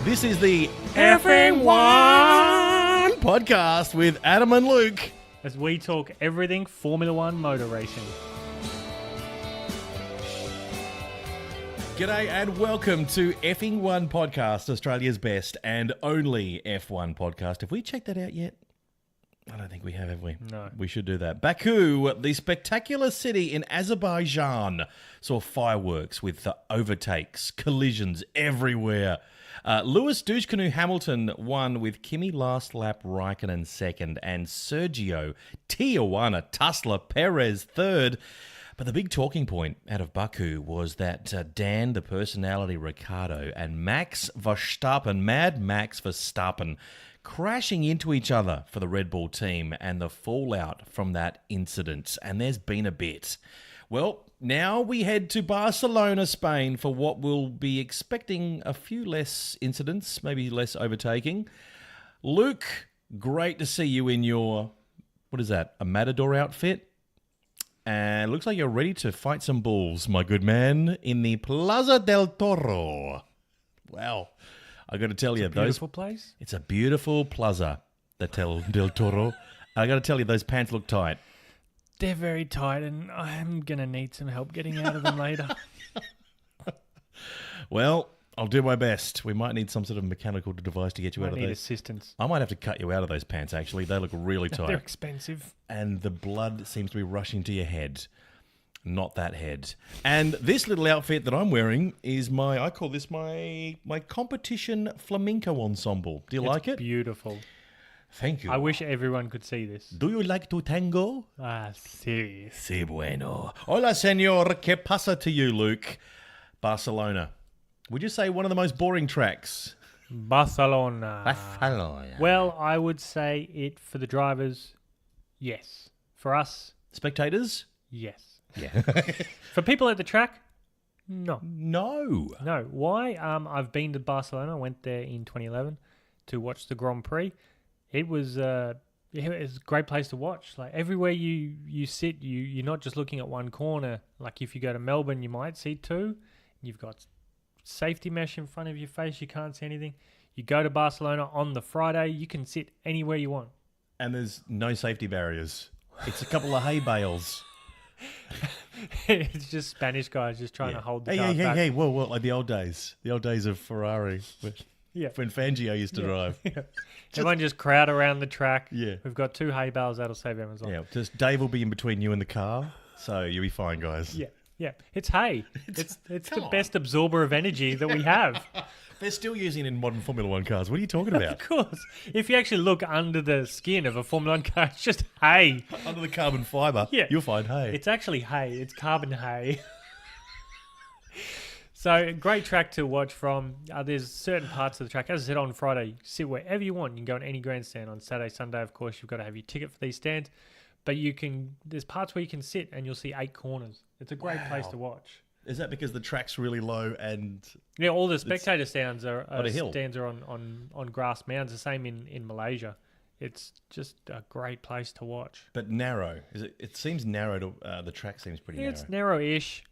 This is the Effing One podcast with Adam and Luke. As we talk everything Formula One motor racing. G'day and welcome to Effing One podcast, Australia's best and only F1 podcast. Have we checked that out yet? I don't think we have we? No. We should do that. Baku, the spectacular city in Azerbaijan, saw fireworks with the overtakes, collisions everywhere. Lewis Douche-Canoe Hamilton won with Kimi last lap, Raikkonen second, and Sergio Tijuana Tussler Perez third. But the big talking point out of Baku was that Dan, the personality Ricciardo, and Max Verstappen, Mad Max Verstappen, crashing into each other for the Red Bull team and the fallout from that incident. And there's been a bit. Well, now we head to Barcelona, Spain for what we'll be expecting a few less incidents, maybe less overtaking. Luke, great to see you in your, what is that, a Matador outfit? And looks like you're ready to fight some bulls, my good man, in the Plaza del Toro. Wow. I got to tell you, Beautiful place. It's a beautiful plaza, del Toro. I got to tell you, those pants look tight. They're very tight, and I'm going to need some help getting out of them later. Well, I'll do my best. We might need some sort of mechanical device to get you out of those. Need assistance. I might have to cut you out of those pants, actually. They look really tight. They're expensive. And the blood seems to be rushing to your head. Not that head. And this little outfit that I'm wearing is I call this my competition flamenco ensemble. Do you like it? Beautiful. Thank you. I wish everyone could see this. Do you like to tango? Sí. Sí, bueno. Hola, señor. ¿Qué pasa to you, Luke? Barcelona. Would you say one of the most boring tracks? Barcelona. Barcelona. Well, I would say it for the drivers, yes. For us, spectators? yes. Yeah. For people at the track, no. No. No. Why? I've been to Barcelona. I went there in 2011 to watch the Grand Prix. It was a great place to watch. Like everywhere you sit, you're not just looking at one corner. Like if you go to Melbourne, you might see two. You've got safety mesh in front of your face. You can't see anything. You go to Barcelona on the Friday, you can sit anywhere you want. And there's no safety barriers. It's a couple of hay bales. It's just Spanish guys just trying to hold the car back. Hey, whoa, like the old days of Ferrari. When Fangio used to drive. Yeah. Everyone just crowd around the track. Yeah. We've got two hay bales, that'll save everyone's life. Yeah, just Dave will be in between you and the car, so you'll be fine, guys. Yeah. It's hay. It's the best absorber of energy that we have. They're still using it in modern Formula One cars. What are you talking about? Of course. If you actually look under the skin of a Formula One car, it's just hay. Under the carbon fibre, you'll find hay. It's actually hay. It's carbon hay. So, great track to watch from. There's certain parts of the track. As I said, on Friday, you sit wherever you want. You can go on any grandstand. On Saturday, Sunday, of course, you've got to have your ticket for these stands. But there's parts where you can sit and you'll see 8 corners. It's a great place to watch. Is that because the track's really low and... Yeah, all the spectator stands are on a hill. on grass mounds. The same in Malaysia. It's just a great place to watch. But narrow. It seems narrow. The track seems pretty narrow. It's narrow-ish.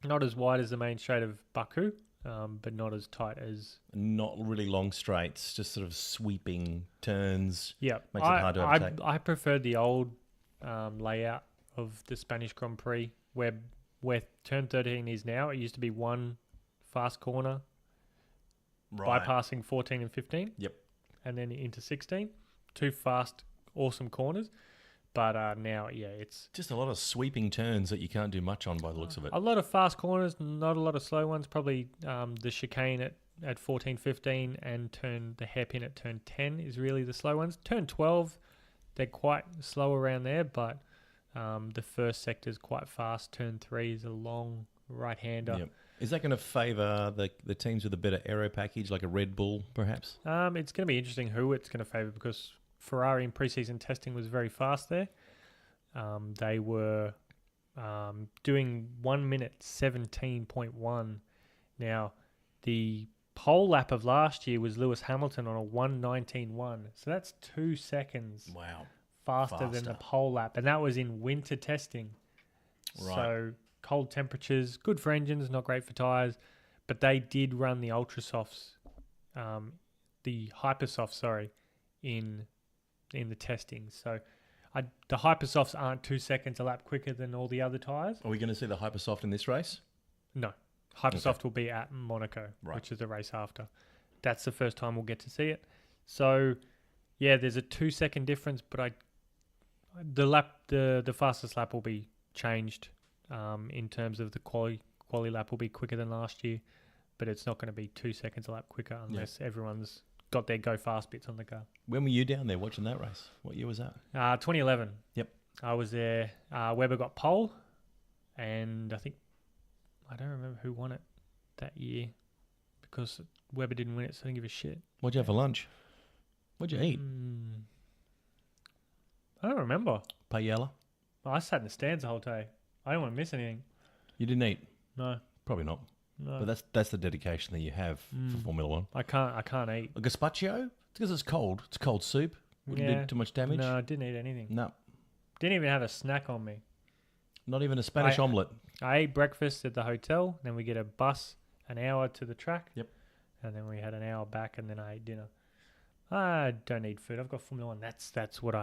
Not as wide as the main straight of Baku, but not as tight as... Not really long straights, just sort of sweeping turns. Yeah. Makes it hard to overtake. I prefer the old layout of the Spanish Grand Prix, where turn 13 is now. It used to be one fast corner, bypassing 14 and 15. Yep. And then into 16. 2 fast, awesome corners. But now, it's... Just a lot of sweeping turns that you can't do much on by the looks of it. A lot of fast corners, not a lot of slow ones. Probably the chicane at 14, 15 and the hairpin at turn 10 is really the slow ones. Turn 12, they're quite slow around there, but the first sector is quite fast. Turn 3 is a long right-hander. Yep. Is that going to favour the teams with a better aero package, like a Red Bull, perhaps? It's going to be interesting who it's going to favour, because Ferrari in pre-season testing was very fast there. They were doing 1 minute 17.1. Now, the pole lap of last year was Lewis Hamilton on a 1:19.1. So that's 2 seconds. Wow. Faster than the pole lap. And that was in winter testing. Right. So cold temperatures, good for engines, not great for tyres. But they did run the ultra softs the Hypersoft, in the testing. So the Hypersofts aren't 2 seconds a lap quicker than all the other tyres. Are we going to see the Hypersoft in this race? No. Hypersoft will be at Monaco, which is the race after. That's the first time we'll get to see it. So, yeah, there's a 2 second difference, but the fastest lap will be changed in terms of the quali lap will be quicker than last year, but it's not going to be 2 seconds a lap quicker unless everyone's got their go fast bits on the car. When were you down there watching that race? What year was that? 2011. Yep. I was there. Webber got pole, and I don't remember who won it that year because Webber didn't win it, so I didn't give a shit. What'd you have for lunch? What'd you eat? I don't remember. Paella? I sat in the stands the whole day. I didn't want to miss anything. You didn't eat? No. Probably not. No. But that's the dedication that you have for Formula One. I can't eat. A gazpacho? It's because it's cold. It's cold soup. Wouldn't do too much damage. No, I didn't eat anything. No. Didn't even have a snack on me. Not even a Spanish omelette. I ate breakfast at the hotel. Then we get a bus an hour to the track. Yep. And then we had an hour back, and then I ate dinner. I don't need food. I've got Formula One. That's what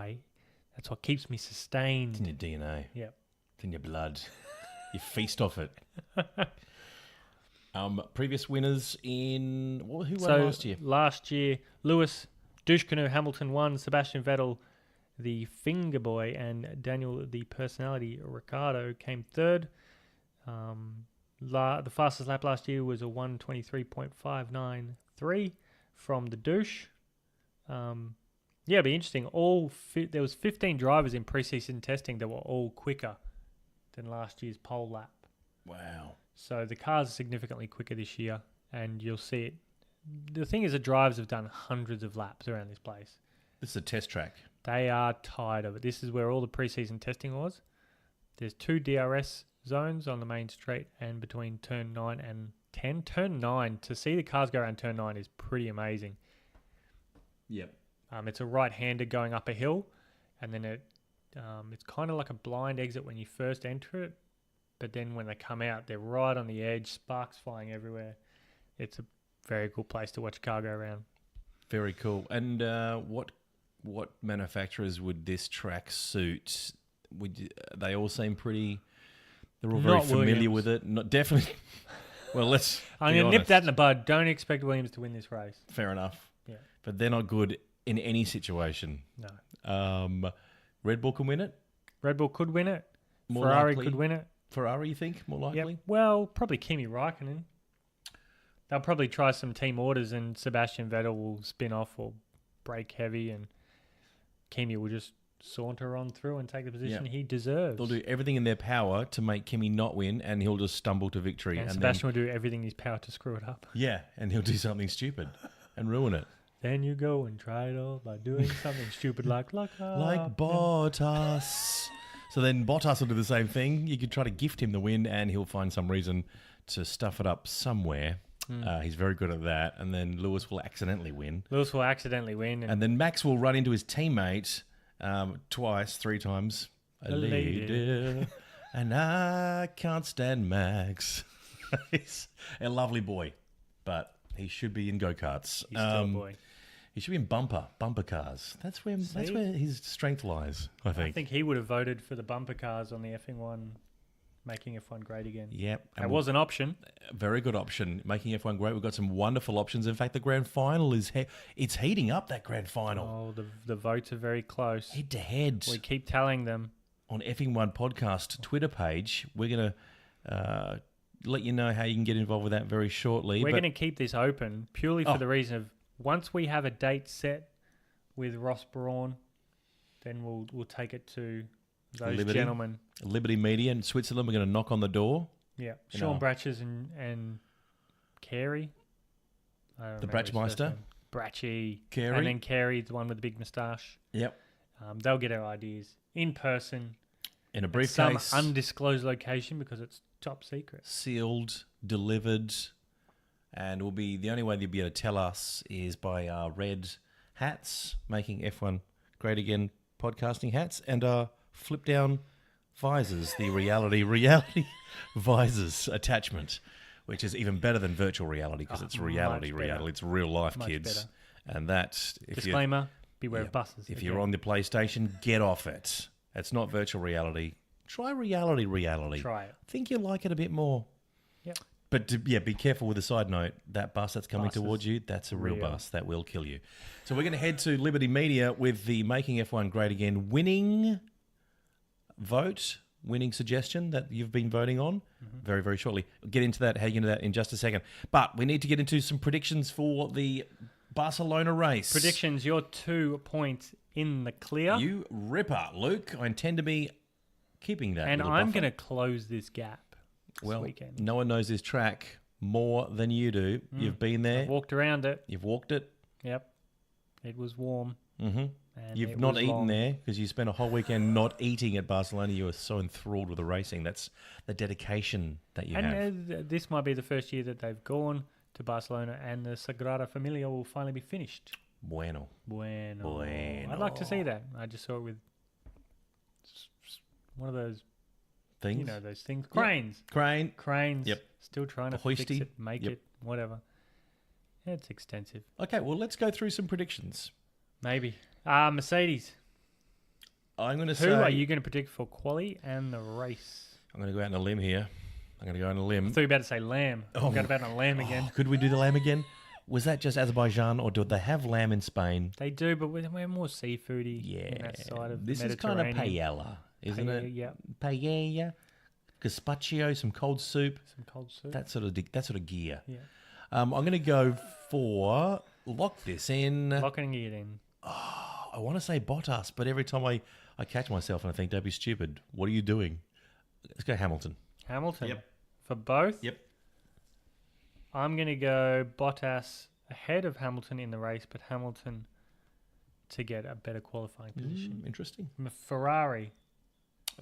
keeps me sustained. It's in your DNA. Yep. It's in your blood. You feast off it. Previous winners who won last year? Last year, Lewis, Dushkanu, Hamilton won, Sebastian Vettel, the Fingerboy, and Daniel, the personality, Ricciardo, came third. The fastest lap last year was a 1:23.593 from the douche. It'd be interesting. There was 15 drivers in preseason testing that were all quicker than last year's pole lap. Wow. So the cars are significantly quicker this year, and you'll see it. The thing is, the drivers have done hundreds of laps around this place. This is a test track. They are tired of it. This is where all the preseason testing was. There's 2 DRS zones on the main straight and between turn 9 and 10. Turn 9, to see the cars go around turn 9 is pretty amazing. Yep. It's a right-hander going up a hill, and then it's kind of like a blind exit when you first enter it, but then when they come out, they're right on the edge, sparks flying everywhere. It's a very cool place to watch a car go around. Very cool. And what manufacturers would this track suit? They all seem pretty... They're all very familiar with it. Not definitely... Well, I'm going to nip that in the bud. Don't expect Williams to win this race. Fair enough. Yeah. But they're not good in any situation. No. Red Bull can win it? Red Bull could win it. More Ferrari likely. could win it. Ferrari, you think? More likely? Yep. Well, probably Kimi Raikkonen. They'll probably try some team orders, and Sebastian Vettel will spin off or brake heavy, and Kimi will just saunter on through and take the position he deserves. They'll do everything in their power to make Kimi not win, and he'll just stumble to victory. And Sebastian will do everything in his power to screw it up. Yeah, and he'll do something stupid and ruin it. Then you go and try it all by doing something stupid like Bottas. So then Bottas will do the same thing. You could try to gift him the win, and he'll find some reason to stuff it up somewhere. He's very good at that. And then Lewis will accidentally win. And then Max will run into his teammate twice, 3 times. A lady. And I can't stand Max. He's a lovely boy, but he should be in go-karts. He's still a boy. He should be in bumper cars. That's where his strength lies, I think. I think he would have voted for the bumper cars on the Effing one, making F1 great again. Yep. That was an option. A very good option, making F1 great. We've got some wonderful options. In fact, the grand final it's heating up, that grand final. Oh, the votes are very close. Head to head. We keep telling them. On Effing One Podcast Twitter page, we're going to let you know how you can get involved with that very shortly. We're going to keep this open purely for the reason of once we have a date set with Ross Brawn, then we'll take it to those gentlemen. Liberty Media in Switzerland. We're going to knock on the door. Yeah. Sean Bratches and Carey. The Bratchmeister. Bratchy. Carey. And then Carey, the one with the big moustache. Yep. They'll get our ideas in person. In a briefcase. Some undisclosed location because it's top secret. Sealed, delivered, and will be the only way they'll be able to tell us is by our red hats, making F1 great again podcasting hats, and our flip down visors, the reality visors attachment. which is even better than virtual reality because it's reality. Much better. It's real life, Much kids. better. And that's Disclaimer: beware of buses. if you're on the PlayStation, get off it. It's not virtual reality. Try reality. Try it. I think you'll like it a bit more. Yep. But be careful with the side note. That bus that's coming towards you, that's a real bus. That will kill you. So we're going to head to Liberty Media with the Making F1 Great Again winning suggestion that you've been voting on very, very shortly. We'll get into that, heading into that in just a second. But we need to get into some predictions for the Barcelona race. Predictions, you're 2 points in the clear. You ripper, Luke. I intend to be keeping that. And I'm going to close this gap this weekend. No one knows this track more than you do. You've been there. I've walked around it. You've walked it. Yep. It was warm. Mm-hmm. You've not eaten there because you spent a whole weekend not eating at Barcelona. You were so enthralled with the racing. That's the dedication that you have. And this might be the first year that they've gone to Barcelona and the Sagrada Familia will finally be finished. Bueno. I'd like to see that. I just saw it with one of those things. You know those things. Cranes. Cranes. Yep. Still trying to fix it, make it, whatever. It's extensive. Okay, well, let's go through some predictions. Maybe. Mercedes. I'm going to say... Who are you going to predict for quali and the race? I'm going to go out on a limb here. I thought you were about to say lamb. I'm going about on lamb again. Could we do the lamb again? Was that just Azerbaijan, or do they have lamb in Spain? They do, but we're more seafoody in that side of the Mediterranean. This is kind of paella, isn't it? Yeah. Paella, gazpacho, some cold soup. That sort of gear. Yeah. I'm going to go for lock this in. Locking it in. Oh, I want to say Bottas, but every time I catch myself and I think, don't be stupid. What are you doing? Let's go Hamilton. Yep. For both? Yep. I'm going to go Bottas ahead of Hamilton in the race, but Hamilton to get a better qualifying position. Interesting. Ferrari,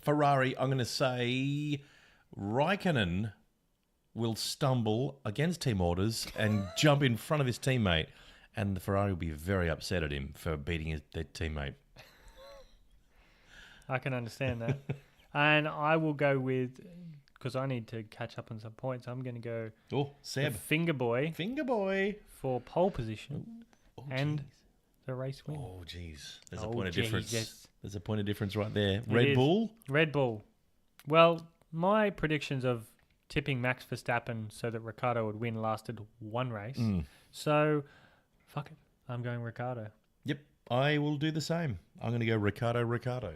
I'm going to say Raikkonen will stumble against team orders and jump in front of his teammate, and the Ferrari will be very upset at him for beating their teammate. I can understand that. And I will go with, because I need to catch up on some points, I'm going to go Seb. Fingerboy for pole position and the race win. Oh, jeez. There's a point of difference. Yes. There's a point of difference right there. Red Bull. Well, my predictions of tipping Max Verstappen so that Ricciardo would win lasted one race. So, fuck it. I'm going Ricciardo. Yep. I will do the same. I'm going to go Ricciardo.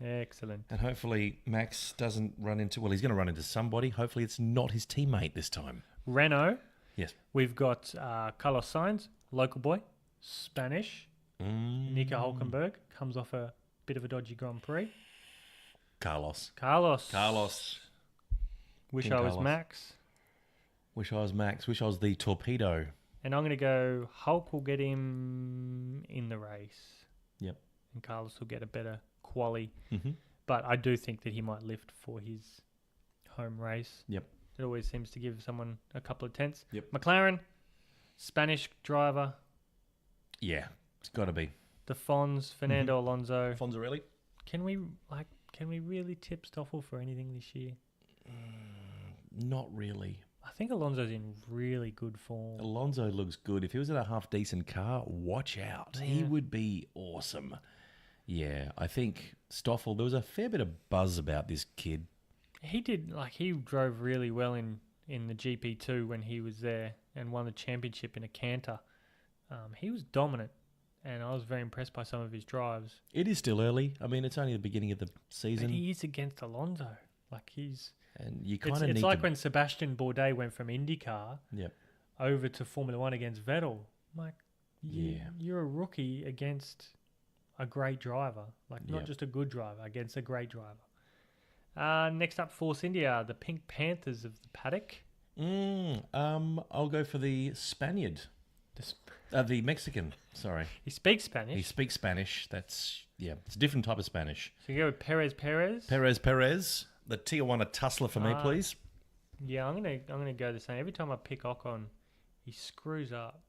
Excellent. And hopefully Max doesn't run into... Well, he's going to run into somebody. Hopefully it's not his teammate this time. Renault. Yes. We've got Carlos Sainz, local boy, Spanish. Nico Hulkenberg comes off a bit of a dodgy Grand Prix. Carlos. Wish I was Max. Wish I was the torpedo. And I'm going to go Hulk will get him in the race. Yep. And Carlos will get a better quali. Mm-hmm. But I do think that he might lift for his home race. Yep. It always seems to give someone a couple of tenths. Yep. McLaren, Spanish driver. Yeah, it's got to be. The Fons, Fernando Alonso. Fonzarelli. Can we really tip Stoffel for anything this year? Not really. I think Alonso's in really good form. Alonso looks good. If he was in a half-decent car, watch out. Yeah. He would be awesome. Yeah, I think Stoffel, there was a fair bit of buzz about this kid. He drove really well in the GP2 when he was there and won the championship in a canter. He was dominant, and I was very impressed by some of his drives. It is still early. I mean, it's only the beginning of the season. But he is against Alonso. And you kind of need It's like when Sebastian Bourdais went from IndyCar Yep. over to Formula One against Vettel. You're a rookie against a great driver. Not just a good driver, against a great driver. Next up, Force India, the Pink Panthers of the paddock. I'll go for the Spaniard. The Mexican, sorry. He speaks Spanish. He speaks Spanish. It's a different type of Spanish. So you go with Perez. Perez. The Tijuana Tussler for me, please. Yeah, I'm gonna go the same. Every time I pick Ocon, he screws up.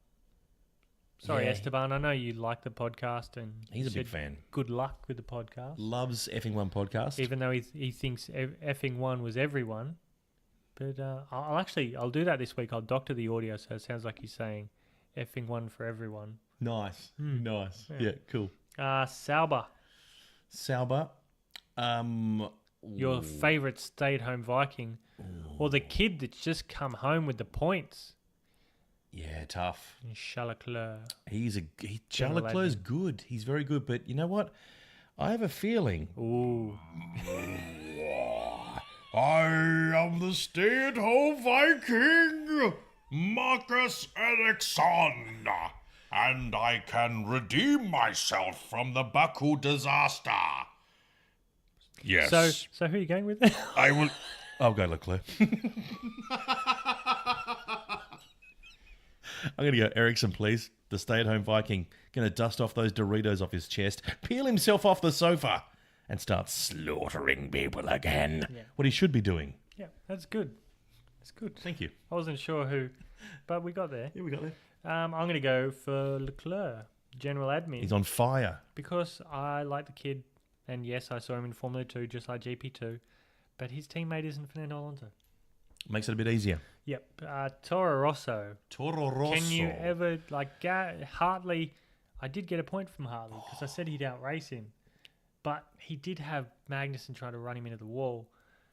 Sorry, Esteban. I know you like the podcast, and he's a big fan. Good luck with the podcast. Loves Effing One podcast, even though he thinks Effing One was everyone. But I'll do that this week. I'll doctor the audio so it sounds like he's saying effing one for everyone. Nice. Nice. Yeah, cool. Sauber. Sauber. Your favourite stay-at-home Viking. Or the kid that's just come home with the points. Yeah, tough. Chalacler. Charles Leclerc's good. He's very good. But you know what? I have a feeling. Ooh. I am the stay-at-home Viking, Marcus Ericsson, and I can redeem myself from the Baku disaster. Yes. So who are you going with? I will. I'll go Leclerc. I'm going to go Ericsson, please. The stay-at-home Viking. Going to dust off those Doritos off his chest, peel himself off the sofa, and start slaughtering people again. Yeah. What he should be doing. Yeah, that's good. That's good. Thank you. I wasn't sure who, but we got there. Yeah, we got there. I'm going to go for Leclerc, General Admin. He's on fire. Because I like the kid, and yes, I saw him in Formula 2, just like GP2, but his teammate isn't Fernando Alonso. Makes it a bit easier. Yep. Toro Rosso. Can you ever, Hartley, I did get a point from Hartley because I said he'd outrace him, but he did have Magnussen try to run him into the wall.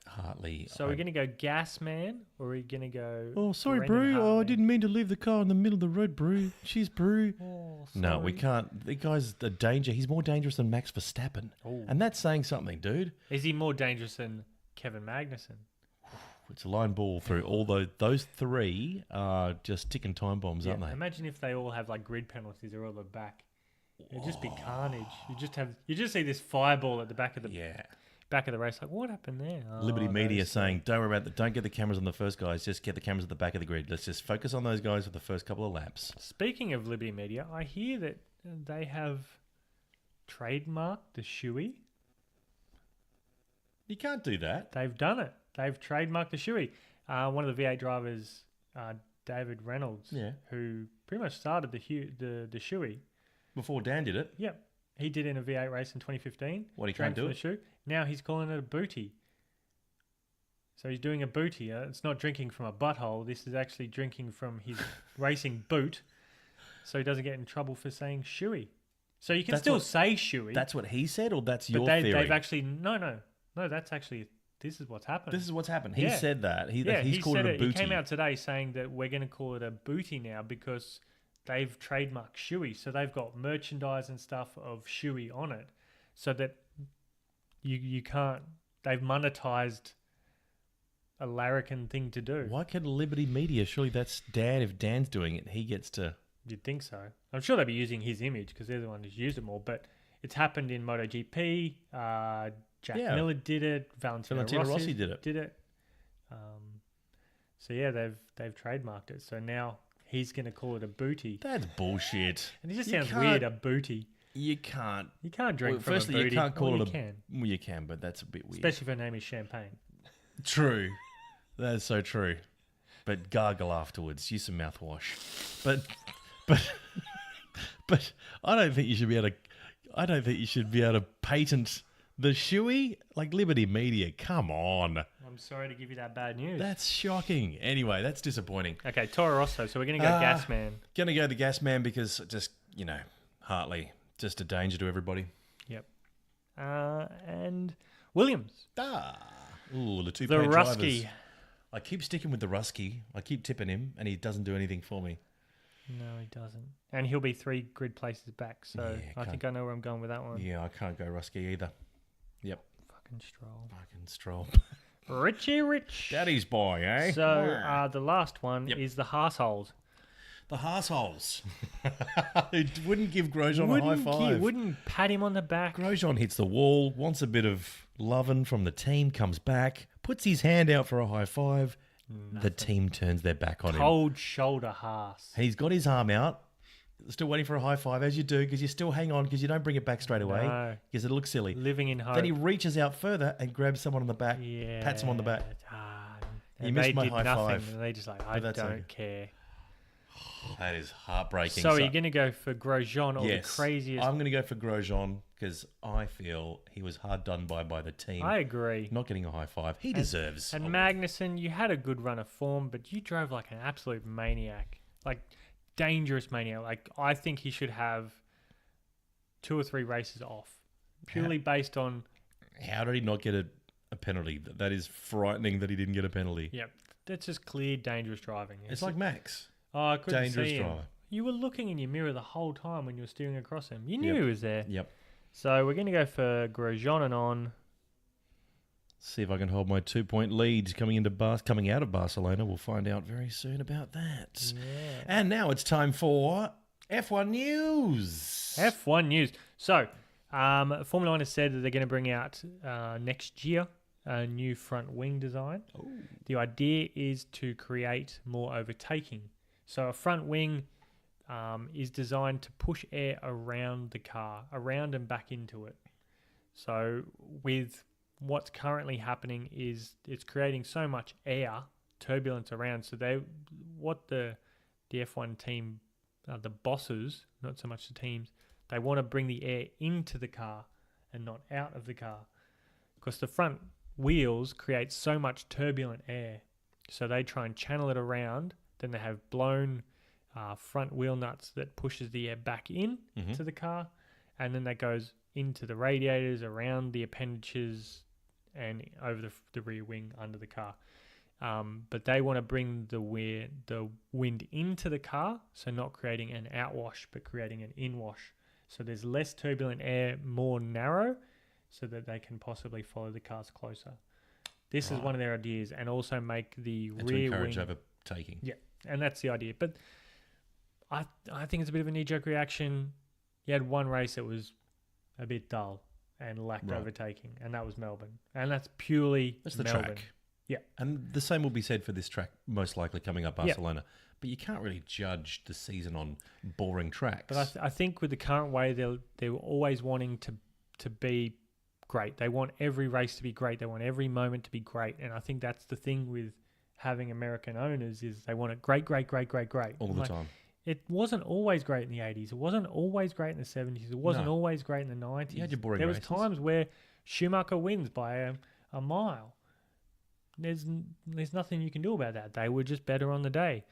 Hartley. So we're going to go Gas Man, or are we going to go... Oh, sorry, Brew. Oh, I didn't mean to leave the car in the middle of the road, Brew. Jeez, Brew. Oh, no, we can't. The guy's a danger. He's more dangerous than Max Verstappen. Ooh. And that's saying something, dude. Is he more dangerous than Kevin Magnussen? It's a line ball through all those three are just ticking time bombs, aren't they? Imagine if they all have grid penalties or all the back. It'd just be carnage. You just see this fireball at the back of the race. Like, what happened there? Liberty Media saying, don't worry about that. Don't get the cameras on the first guys. Just get the cameras at the back of the grid. Let's just focus on those guys for the first couple of laps. Speaking of Liberty Media, I hear that they have trademarked the shoey. You can't do that. They've done it. They've trademarked the shoey. One of the V8 drivers, David Reynolds, who pretty much started the shoey. Before Dan did it? Yep. He did in a V8 race in 2015. What, he can't do it? Shoe. Now he's calling it a booty. So he's doing a booty. It's not drinking from a butthole. This is actually drinking from his racing boot. So he doesn't get in trouble for saying shoey. So you can still say shoey. That's what he said, or that's your theory? They've actually... No, that's actually... This is what's happened. This is what's happened. He said that. He's called it a booty. He came out today saying that we're going to call it a booty now because they've trademarked shoey. So they've got merchandise and stuff of shoey on it so that you can't... They've monetized a larrikin thing to do. Why can't Liberty Media? Surely that's Dan. If Dan's doing it, he gets to... You'd think so. I'm sure they'd be using his image because they're the one who's used it more. But it's happened in MotoGP. Jack Miller did it. Valentino Rossi did it. So yeah, they've trademarked it. So now he's going to call it a booty. That's bullshit. And it just sounds weird, a booty. You can't drink from a booty. You can't call it a... Can. Well, you can, but that's a bit weird. Especially if her name is Champagne. True. That is so true. But gargle afterwards. Use some mouthwash. But I don't think you should be able to patent the shoey, like Liberty Media. Come on. I'm sorry to give you that bad news. That's shocking. Anyway, that's disappointing. Okay, Toro Rosso. So we're going to go Gas Man. Going to go the Gas Man because just, Hartley, just a danger to everybody. Yep. And Williams. Ooh, the two-page drivers. Rusky. I keep sticking with the Rusky. I keep tipping him, and he doesn't do anything for me. No, he doesn't. And he'll be 3 grid places back, so I think I know where I'm going with that one. Yeah, I can't go Rusky either. Yep. Fucking Stroll. Richie Rich. Daddy's boy, eh? So the last one is the Harsholes. The Harsholes. It wouldn't give Grosjean a high five. Wouldn't pat him on the back. Grosjean hits the wall, wants a bit of loving from the team, comes back, puts his hand out for a high five. Nothing. The team turns their back on him. Cold shoulder Haas. He's got his arm out, still waiting for a high five, as you do, because you still hang on, because you don't bring it back straight away, because it looks silly. Living in hope. Then he reaches out further and grabs someone on the back, pats him on the back. You missed my high five. And they just like, I don't care. That is heartbreaking. So are you going to go for Grosjean or the craziest? I'm going to go for Grosjean because I feel he was hard done by the team. I agree. Not getting a high five. He deserves. And Magnussen, you had a good run of form, but you drove like an absolute maniac. Like, dangerous maniac. Like, I think he should have 2 or 3 races off. Purely based on... How did he not get a penalty? That is frightening that he didn't get a penalty. Yep. That's just clear dangerous driving. It's like Max. Oh, I couldn't Dangerous see him. driver. You were looking in your mirror the whole time when you were steering across him. You knew he was there. Yep. So we're going to go for Grosjean and on. See if I can hold my 2-point lead coming out of Barcelona. We'll find out very soon about that. Yeah. And now it's time for F1 news. F1 news. So, Formula 1 has said that they're going to bring out next year a new front wing design. Ooh. The idea is to create more overtaking. So a front wing is designed to push air around the car, around and back into it. So with what's currently happening is it's creating so much air, turbulence around. So the F1 team, the bosses, not so much the teams, they want to bring the air into the car and not out of the car, because the front wheels create so much turbulent air. So they try and channel it around. Then they have blown front wheel nuts that pushes the air back in to the car, and then that goes into the radiators, around the appendages, and over the rear wing under the car. But they want to bring the wind into the car, so not creating an outwash, but creating an inwash. So there's less turbulent air, more narrow, so that they can possibly follow the cars closer. This is one of their ideas, and also make the rear to encourage wing overtaking. Yeah, and that's the idea. But I think it's a bit of a knee-jerk reaction. You had one race that was a bit dull and lacked overtaking, and that was Melbourne. And that's purely That's the Melbourne. track. Yeah. And the same will be said for this track, most likely coming up Barcelona. But you can't really judge the season on boring tracks. But I think with the current way, they're always wanting to be great. They want every race to be great. They want every moment to be great. And I think that's the thing with having American owners is they want it great. All the time. It wasn't always great in the 80s. It wasn't always great in the 70s. It wasn't always great in the 90s. You had your boring There was races. times where Schumacher wins by a mile. There's nothing you can do about that. They were just better on the day.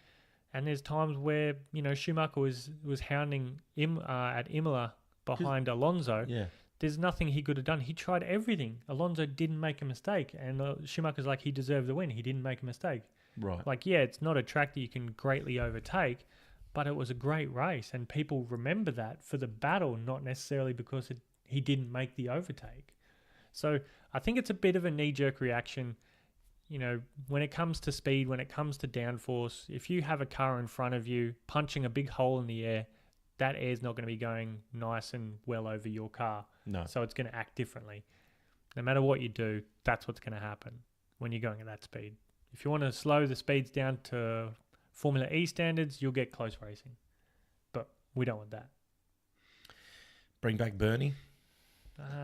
And there's times where, Schumacher was hounding at Imola behind Alonso. Yeah. There's nothing he could have done. He tried everything. Alonso didn't make a mistake. And Schumacher's like, he deserved the win. He didn't make a mistake. Right. Like, yeah, it's not a track that you can greatly overtake, but it was a great race. And people remember that for the battle, not necessarily because he didn't make the overtake. So I think it's a bit of a knee-jerk reaction. When it comes to speed, when it comes to downforce, if you have a car in front of you punching a big hole in the air, that air is not going to be going nice and well over your car. No. So it's going to act differently. No matter what you do, that's what's going to happen when you're going at that speed. If you want to slow the speeds down to Formula E standards, you'll get close racing. But we don't want that. Bring back Bernie.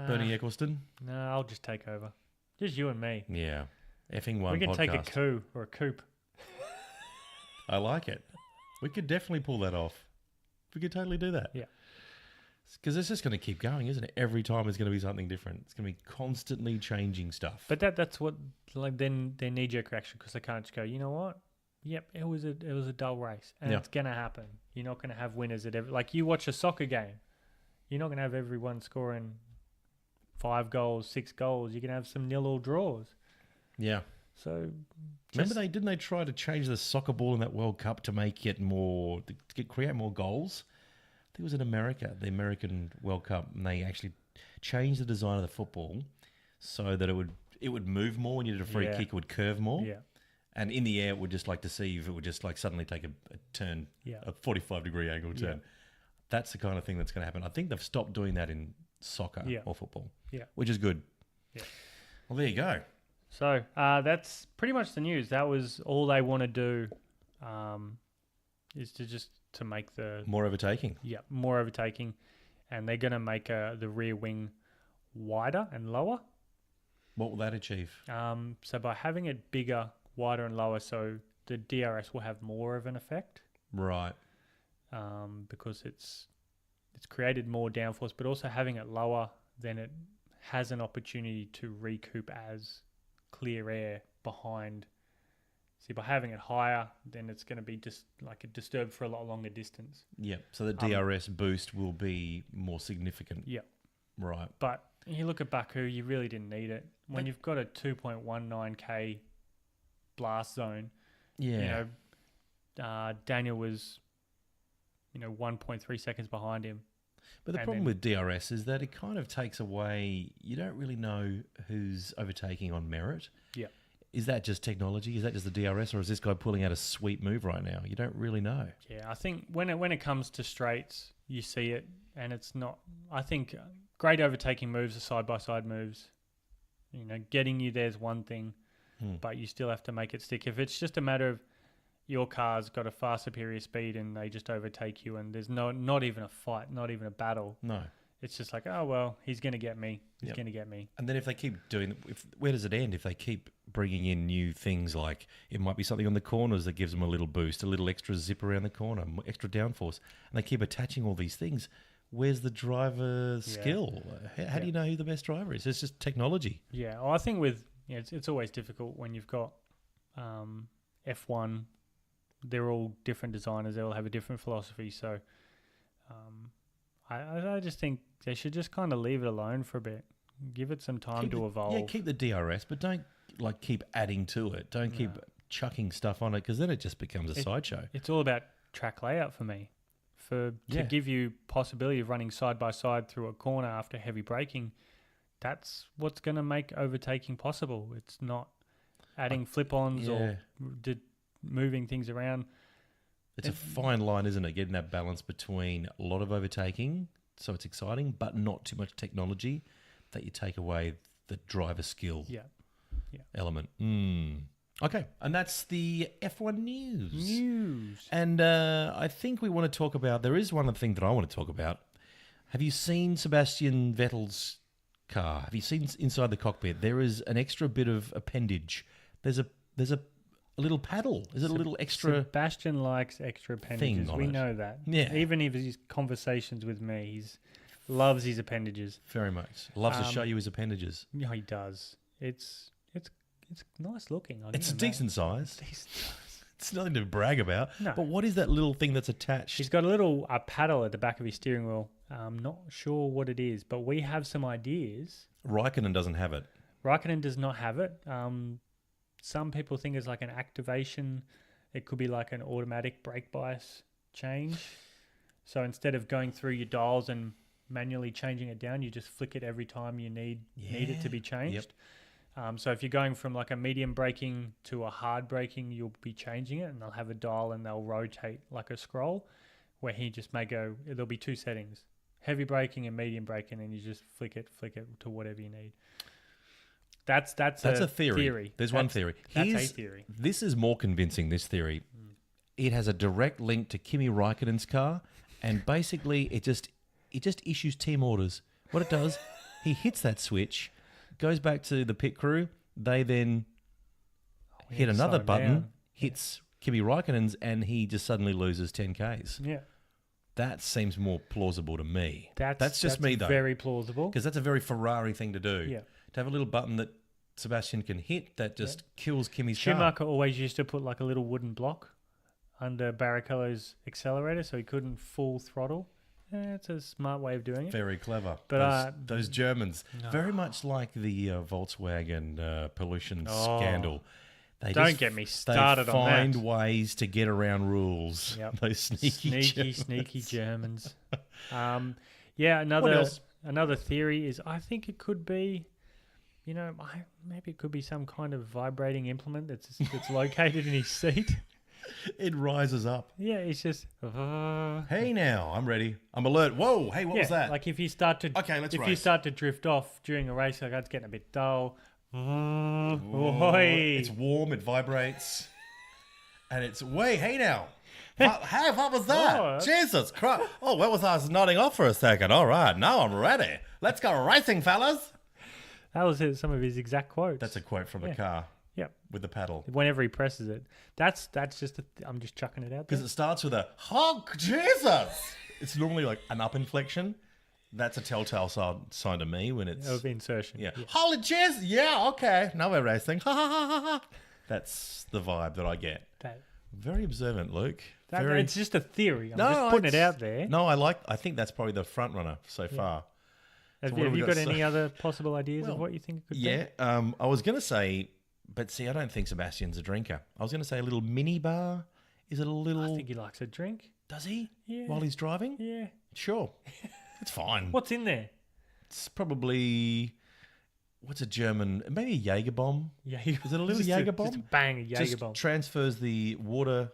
Bernie Eccleston. No, I'll just take over. Just you and me. Yeah. Effing one podcast. We can take a coup or a coupe. I like it. We could definitely pull that off. We could totally do that. Yeah. Because it's just going to keep going, isn't it? Every time it's going to be something different. It's going to be constantly changing stuff. But that's what then their knee-jerk reaction, because they can't just go, you know what? Yep, it was a dull race, and it's going to happen. You're not going to have winners at every. Like you watch a soccer game, you're not going to have everyone scoring 5 goals, 6 goals. You're going to have some 0-0 draws. Yeah. So remember didn't they try to change the soccer ball in that World Cup to make it more create more goals? I think it was in America, the American World Cup, and they actually changed the design of the football so that it would move more when you did a free kick. It would curve more. Yeah. And in the air, it would just deceive. It would just suddenly take a turn, a 45-degree angle turn. Yeah. That's the kind of thing that's going to happen. I think they've stopped doing that in soccer or football, which is good. Yeah. Well, there you go. So that's pretty much the news. That was all they want to do, is to make the more overtaking. Yeah, more overtaking, and they're going to make the rear wing wider and lower. What will that achieve? So by having it bigger, wider, and lower, so the DRS will have more of an effect. Right. because it's created more downforce, but also having it lower, then it has an opportunity to recoup as clear air behind. See, by having it higher, then it's going to be just like disturbed for a lot longer distance. Yeah. So the DRS boost will be more significant. Yeah. Right. But you look at Baku, you really didn't need it. When you've got a 2.19k blast zone, Yeah. Daniel was, 1.3 seconds behind him. But the problem with DRS is that it kind of takes away, you don't really know who's overtaking on merit. Yeah. Is that just technology? Is that just the DRS, or is this guy pulling out a sweet move right now? You don't really know. Yeah, I think when it comes to straights, you see it, and it's not. I think great overtaking moves are side-by-side moves. Getting you there's one thing, but you still have to make it stick. If it's just a matter of your car's got a far superior speed and they just overtake you, and there's not even a fight, not even a battle. No. It's just like, oh, well, he's going to get me. He's going to get me. And then if they keep doing, where does it end? If they keep bringing in new things, like it might be something on the corners that gives them a little boost, a little extra zip around the corner, extra downforce, and they keep attaching all these things, where's the driver's skill? How do you know who the best driver is? It's just technology. Yeah. Well, I think with, it's always difficult when you've got F1, they're all different designers. They all have a different philosophy. So I just think they should just kind of leave it alone for a bit. Give it some time to evolve. Yeah, keep the DRS, but don't keep adding to it. Don't keep chucking stuff on it, because then it just becomes a sideshow. It's all about track layout for me. To give you possibility of running side by side through a corner after heavy braking, that's what's going to make overtaking possible. It's not adding flip-ons or moving things around. It's a fine line, isn't it? Getting that balance between a lot of overtaking, so it's exciting, but not too much technology that you take away the driver skill element. Okay, and that's the F1 news. And I think we want to talk about, there is one other thing that I want to talk about. Have you seen Sebastian Vettel's car? Have you seen inside the cockpit? There is an extra bit of appendage. There's a little paddle. Is it a little extra? Sebastian likes extra appendages. We know that. Yeah. Even if his conversations with me, he loves his appendages. Very much. Loves to show you his appendages. Yeah, he does. It's nice looking. It's a decent size. It's nothing to brag about. No. But what is that little thing that's attached? He's got a little paddle at the back of his steering wheel. I'm not sure what it is, but we have some ideas. Raikkonen doesn't have it. Raikkonen does not have it. Some people think it's like an activation. It could be like an automatic brake bias change. So instead of going through your dials and manually changing it down, you just flick it every time you need it to be changed. Yep. So if you're going from like a medium braking to a hard braking, you'll be changing it, and they'll have a dial and they'll rotate like a scroll, where he just may go, there'll be two settings, heavy braking and medium braking, and you just flick it to whatever you need. That's a theory. There's one theory. That's a theory. This is more convincing, this theory. It has a direct link to Kimi Raikkonen's car, and basically it just issues team orders. What it does, he hits that switch, goes back to the pit crew, they then hit another button, hits Kimi Raikkonen's, and he just suddenly loses 10Ks. Yeah. That seems more plausible to me. That's just me, though. Very plausible. Because that's a very Ferrari thing to do. Yeah. To have a little button that Sebastian can hit that just kills Kimi's car. Schumacher always used to put like a little wooden block under Barrichello's accelerator so he couldn't full throttle. It's a smart way of doing it. Very clever. But those Germans, very much like the Volkswagen pollution scandal. Don't get me started on that. They find ways to get around rules. Yep. Those sneaky Germans. Another theory is, I think it could be, maybe it could be some kind of vibrating implement that's located in his seat. It rises up. Yeah, it's just. Hey, now I'm ready. I'm alert. Whoa! Hey, what was that? Like if you start to. Okay, let's race. If you start to drift off during a race, like that's getting a bit dull. It's warm. It vibrates, and it's hey now. Hey, what was that? Jesus Christ! Oh, where was I? Was nodding off for a second. All right, now I'm ready. Let's go racing, fellas. That was some of his exact quotes. That's a quote from a car. Yep. with the paddle. Whenever he presses it, that's just. I'm just chucking it out there. Because it starts with a honk, Jesus. It's normally like an up inflection. That's a telltale sign to me when it's Of insertion. yeah. Holy Jesus! Yeah, okay. Now we're racing. Ha ha ha ha ha. That's the vibe that I get. Very observant, Luke. It's just a theory. I'm just putting it out there. No, I think that's probably the front runner so far. Have you got any other possible ideas of what you think it could be? Yeah, I was going to say, but see, I don't think Sebastian's a drinker. I was going to say a little mini bar. Is it a little... I think he likes a drink. Does he? Yeah. While he's driving? Yeah. Sure. It's fine. What's in there? It's probably... What's a German... Maybe a Jaeger bomb? Yeah. Is it a little Jaeger bomb? Just bang, a Jaeger bomb. Transfers the water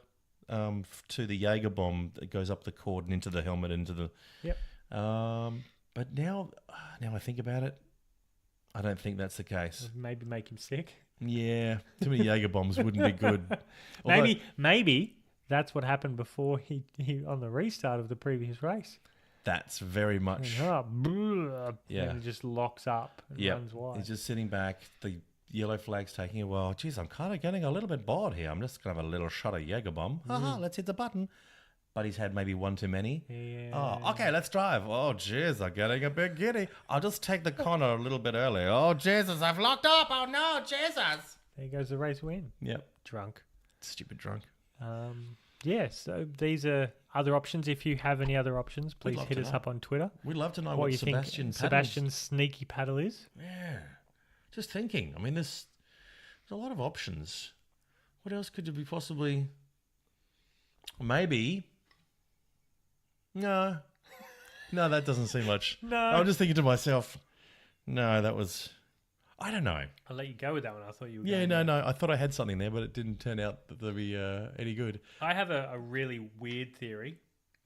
to the Jaeger bomb that goes up the cord and into the helmet, into the... Yep. But now I think about it, I don't think that's the case. Maybe make him sick. Yeah, too many Jaeger bombs wouldn't be good. Maybe that's what happened before he on the restart of the previous race. That's very much. And it just locks up and runs wide. He's just sitting back. The yellow flag's taking a while. Geez, I'm kind of getting a little bit bored here. I'm just going to have a little shot of Jaeger bomb. Let's hit the button. But he's had maybe one too many. Yeah. Oh, okay, let's drive. Oh, jeez, I'm getting a bit giddy. I'll just take the corner a little bit early. Oh, Jesus, I've locked up. Oh, no, Jesus. There goes the race win. Yep. Drunk. Stupid drunk. So these are other options. If you have any other options, please hit us up on Twitter. We'd love to know what you Sebastian's sneaky paddle is. Yeah. Just thinking. I mean, there's a lot of options. What else could you be possibly... Maybe... No, that doesn't seem much. No. I'm just thinking to myself, no, that was... I don't know. I'll let you go with that one. I thought you were Yeah, no. I thought I had something there, but it didn't turn out that they'd be any good. I have a really weird theory.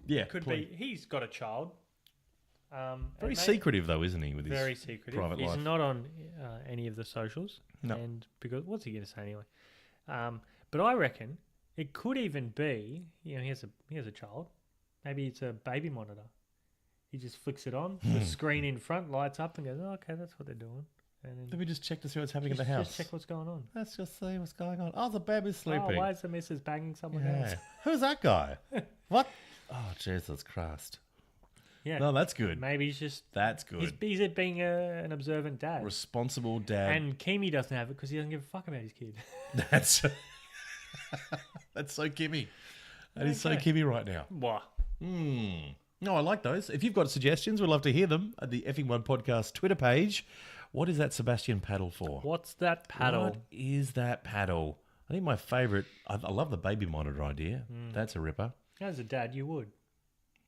Yeah, Could be he's got a child. Very secretive, though, isn't he, with his very secretive. private life? He's not on any of the socials. No. And because what's he going to say anyway? But I reckon it could even be, he has a child. Maybe it's a baby monitor. He just flicks it on. The screen in front lights up and goes, oh, okay, that's what they're doing. And then Let me just check to see what's happening in the house. Just check what's going on. Let's just see what's going on. Oh, the baby's sleeping. Oh, why is the missus banging someone else? Who's that guy? What? Oh, Jesus Christ. Yeah. No, that's good. Maybe he's just... That's good. He's at being an observant dad. Responsible dad. And Kimi doesn't have it because he doesn't give a fuck about his kid. That's so Kimi. That is so Kimi right now. What? No, I like those. If you've got suggestions, we'd love to hear them at the Effing One Podcast Twitter page. What is that Sebastian paddle for? What's that paddle? What is that paddle? I think my favourite, I love the baby monitor idea. That's a ripper. As a dad, you would.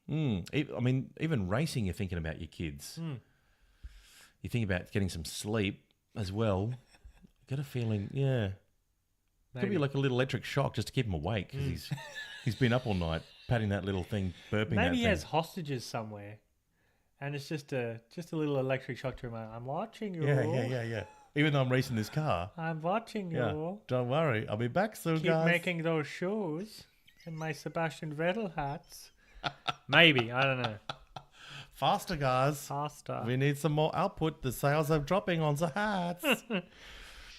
I mean, even racing, you're thinking about your kids. You think about getting some sleep as well. Get a feeling, yeah. Could be like a little electric shock just to keep him awake because he's been up all night patting that little thing, burping that Maybe he thing. has hostages somewhere, and it's just a little electric shock to him. I'm watching you. Yeah. Even though I'm racing this car. I'm watching you. Don't worry, I'll be back soon, Keep guys. making those shoes and my Sebastian Vettel hats. Maybe, I don't know. Faster, guys. Faster. We need some more output. The sales are dropping on the hats.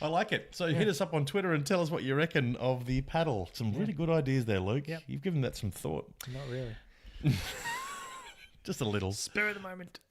I like it. So hit us up on Twitter and tell us what you reckon of the paddle. Some really good ideas there, Luke. Yep. You've given that some thought. Not really. Just a little. Spur of the moment.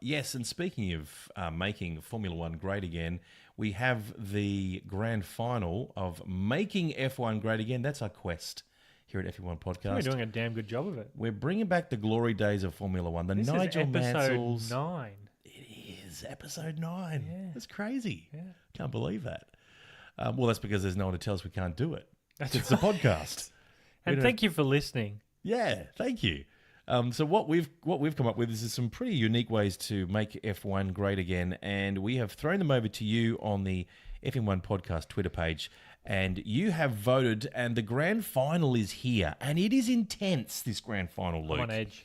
Yes, and speaking of making Formula One great again, we have the grand final of making F1 great again. That's our quest here at F1 Podcast. We're doing a damn good job of it. We're bringing back the glory days of Formula One. The This Nigel is episode Mansells. 9. It is episode 9. Yeah. That's crazy. Yeah. Can't believe that. Well, that's because there's no one to tell us we can't do it. That's It's a podcast. And thank you for listening. Yeah, thank you. So what we've come up with is some pretty unique ways to make F1 great again, and we have thrown them over to you on the F1 Podcast Twitter page, and you have voted, and the grand final is here, and it is intense, this grand final, Luke. I'm on edge.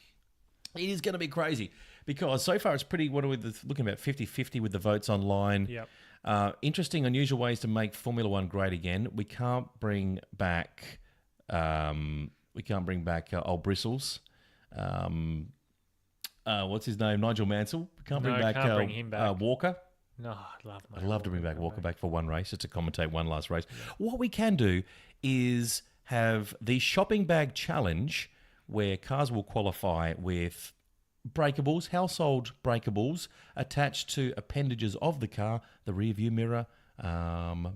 It is going to be crazy, because so far it's pretty, what are we looking at, 50-50 with the votes online. Yep. Interesting, unusual ways to make Formula One great again. We can't bring back old Bristles. What's his name? Nigel Mansell. We can't bring back bring him back. Walker. No, I'd love. I'd love to bring back Walker back for one race, just to commentate one last race. Yeah. What we can do is have the shopping bag challenge, where cars will qualify with breakables, household breakables, attached to appendages of the car, the rear view mirror,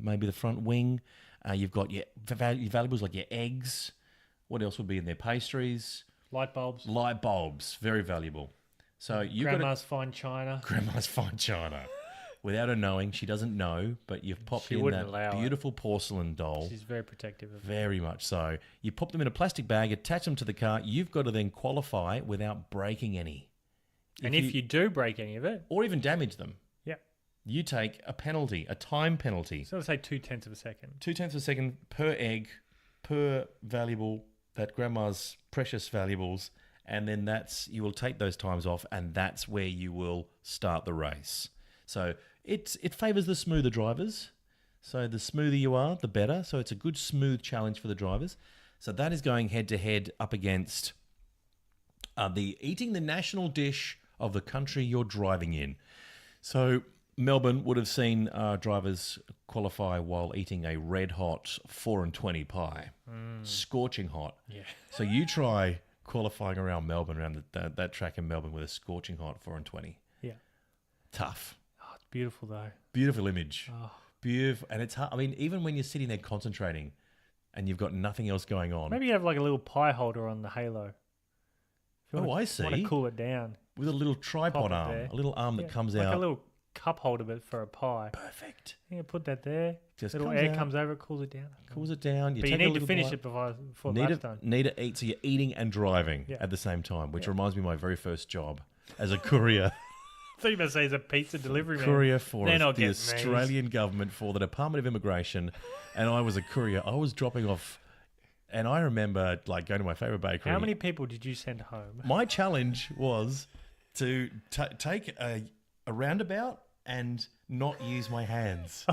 maybe the front wing. You've got your valuables like your eggs. What else would be in there? Pastries. Light bulbs. Light bulbs, very valuable. So you've Grandma's fine china. Grandma's fine china. Without her knowing, she doesn't know, but you've popped She in wouldn't that allow beautiful porcelain doll. She's very protective of it. Very much so. You pop them in a plastic bag, attach them to the car. You've got to then qualify without breaking any. And if you do break any of it, or even damage them, yeah, you take a penalty, a time penalty. so let's say 0.2 of a second. 0.2 of a second per egg, per valuable, that grandma's precious valuables, and then you will take those times off, and that's where you will start the race. So it favours the smoother drivers. So the smoother you are, the better. So it's a good smooth challenge for the drivers. So that is going head to head up against eating the national dish of the country you're driving in. So Melbourne would have seen drivers qualify while eating a red hot 4 and 20 pie. Scorching hot. Yeah. So you try qualifying around Melbourne, around that track in Melbourne with a scorching hot 4 and 20. Yeah. Tough. Oh, it's beautiful though. Beautiful image. Oh. Beautiful. And it's hard. I mean, even when you're sitting there concentrating and you've got nothing else going on. Maybe you have like a little pie holder on the halo. I see. Want to cool it down. With a little tripod arm. there. A little arm that comes like out. a little cup holder but for a pie. Perfect. You put that there. Just little comes air out. comes over, cools it down. Cools it down. But you take a need to little finish bite. it before the Need lap's done. to eat. So you're eating and driving Yeah. at the same time, which Yeah. reminds me of my very first job as a courier. I thought you were going to say he's a pizza delivery man. Courier for Then I'll the get Australian government, for the Department of Immigration, and I was a courier. I was dropping off, and I remember like going to my favourite bakery. How many people did you send home? My challenge was to take a roundabout and not use my hands.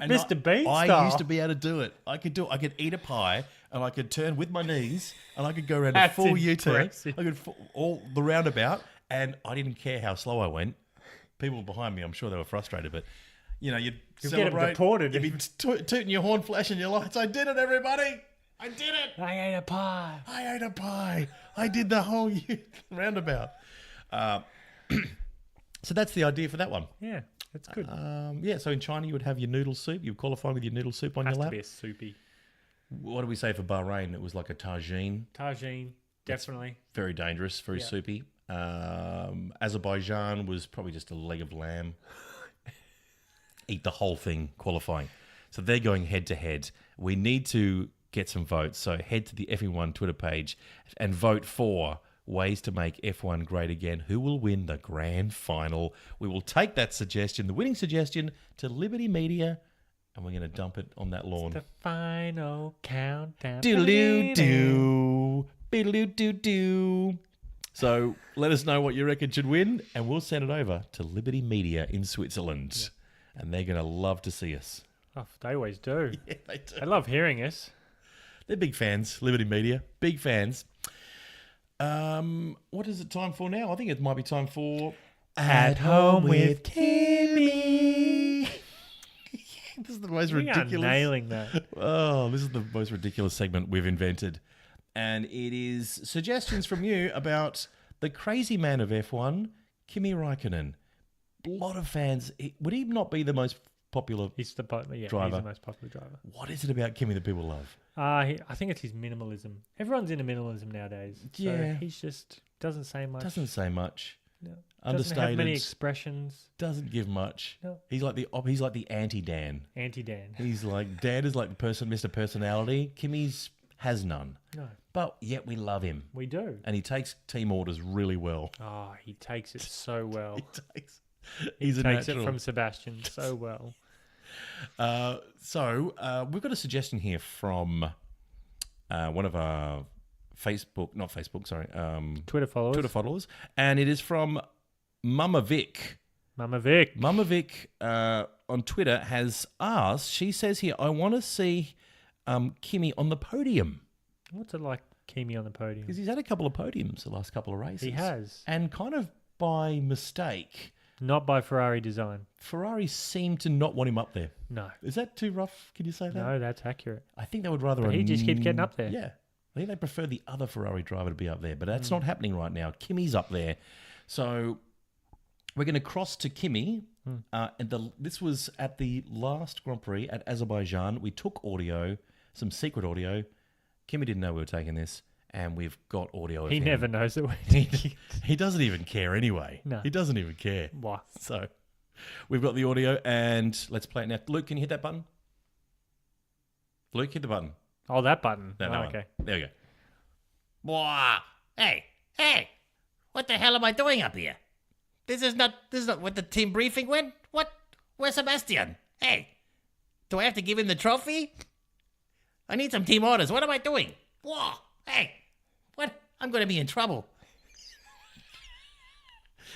And Mr. Bean I style. used to be able to do it. I could eat a pie, and I could turn with my knees, and I could go around a That's full U-turn. impressive. I could all the roundabout, and I didn't care how slow I went. People behind me, I'm sure they were frustrated, but you'd You'll get 'em celebrate. deported. You'd be tooting your horn, flashing your lights. I did it, everybody! I did it! I ate a pie. I ate a pie. I did the whole roundabout. So that's the idea for that one. Yeah, that's good. So in China you would have your noodle soup. You would qualify with your noodle soup on Has your to lap. be a soupy. What do we say for Bahrain? It was like a tagine. Tagine, definitely. Very dangerous, very Yeah. soupy. Azerbaijan was probably just a leg of lamb. Eat the whole thing qualifying. So they're going head to head. We need to get some votes. So head to the F1 Twitter page and vote for ways to make F1 great again. Who will win the grand final? We will take that suggestion, the winning suggestion, to Liberty Media, and we're going to dump it on that lawn. The final countdown. Doodle-doo-doo. Beedle-doo-doo-doo. So let us know what you reckon should win, and we'll send it over to Liberty Media in Switzerland. And they're going to love to see us. Oh, they always do. Yeah, they do. I love hearing us. They're big fans, Liberty Media. Big fans. What is it time for now? I think it might be time for... At Home with Kimi. This is the most We are ridiculous... nailing that. Oh, this is the most ridiculous segment we've invented. And it is suggestions from you about the crazy man of F1, Kimi Räikkönen. A lot of fans. Would he not be the most popular He's the driver? He's the most popular driver. What is it about Kimi that people love? I think it's his minimalism. Everyone's into minimalism nowadays. So Yeah. he's just doesn't say much. Doesn't say much. No. Doesn't Understated. have many expressions. Doesn't give much. No. He's like the anti-Dan. Anti-Dan. He's like Dan is like the person, Mr. Personality. Kimi's has none. No, But yet we love him. we do. And he takes team orders really well. Oh, he takes it so well. He's a Takes natural. it from Sebastian so well. We've got a suggestion here from one of our Twitter followers. and it is from Mama Vic. Mama Vic. Mama Vic on Twitter has asked, she says here, I want to see Kimi on the podium. What's it like, Kimi on the podium? Because he's had a couple of podiums the last couple of races. He has. And kind of by mistake, Not by Ferrari design. Ferrari seem to not want him up there. No. Is that too rough? Can you say that? No, that's accurate. I think they would rather... But he just keeps getting up there. Yeah. I think they prefer the other Ferrari driver to be up there, but that's not happening right now. Kimi's up there. So we're going to cross to Kimi. And this was at the last Grand Prix at Azerbaijan. We took audio, some secret audio. Kimi didn't know we were taking this, and we've got audio of He him. never knows that we're taking it. He doesn't even care anyway. No. He doesn't even care. Why? So we've got the audio, and let's play it now. Luke, can you hit that button? Luke, hit the button. Oh, that button. No, Oh, that one. okay. There we go. Wah! Hey! What the hell am I doing up here? This is not what the team briefing went? What? Where's Sebastian? Hey! Do I have to give him the trophy? I need some team orders. What am I doing? Wah! Hey! What? I'm gonna be in trouble.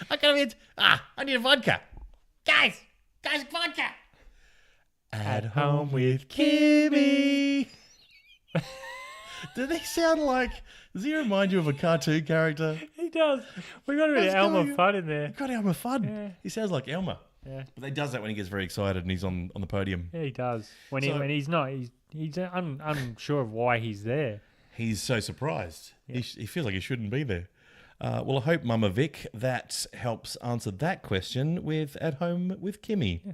I need a vodka. Guys, vodka! At home with Kimi. Do they sound like... Does he remind you of a cartoon character? He does. We got a bit of What's Elmer going- Fudd in there. God, Elmer Fudd. Yeah. He sounds like Elmer. Yeah. But he does that when he gets very excited and he's on the podium. Yeah, he does. When So- he's not, he's unsure of why he's there. He's so surprised. Yeah. He feels like he shouldn't be there. Well, I hope, Mama Vic, that helps answer that question with At Home with Kimi. Yeah.